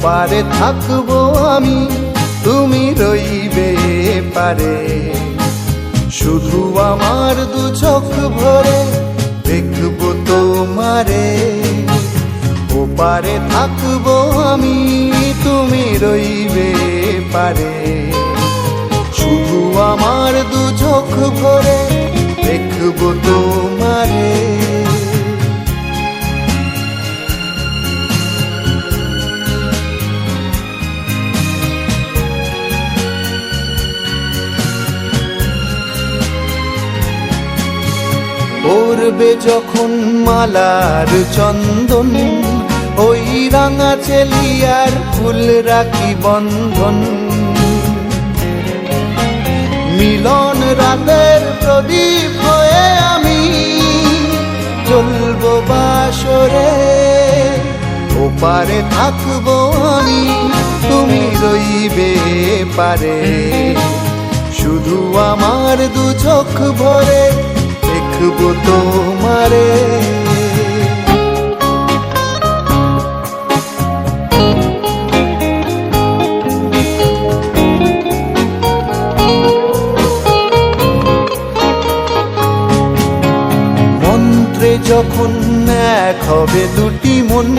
ওপারে থাকবো আমি, তুমি রইবে পারে। শুধু আমার দু চোখ ভরে দেখবো তোমারে। ওপারে থাকবো আমি, তুমি রইবে পারে। শুধু আমার দু চোখ ভরে দেখবো তোমারে। পড়বে যখন মালার চন্দন, ওই রাঙা চেলিয়ার ফুল রাখি বন্ধন। মিলন রাতের প্রদীপ হয়ে আমি জ্বলবো বাসরে। ওপারে থাকবো আমি, তুমি রইবে পারে। শুধু আমার দু চোখ ভরে দেখবো তোমারে। মন্ত্রে যখন এক হবে দুটি মন,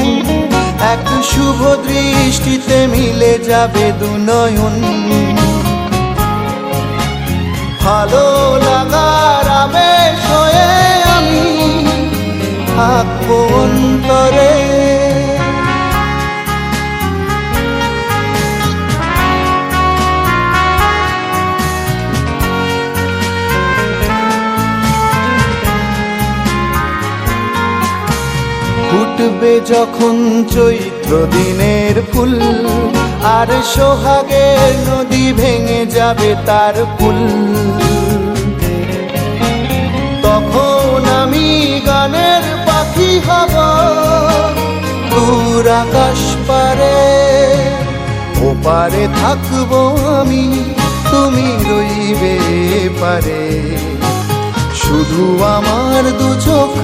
এক শুভ দৃষ্টিতে মিলে যাবে দু নয়ন। ভালো লাগার আবেশ হয়ে আমি থাকবো অন্তরে। ফুটবে যখন চৈত্র দিনের ফুল, আর সোহাগের নদী ভেঙে যাবে তার ফুল। তখন আমি গানের পাখি হব দূর আকাশ পারে। ওপারে থাকবো আমি, তুমি রইবে পারে। শুধু আমার দু চোখ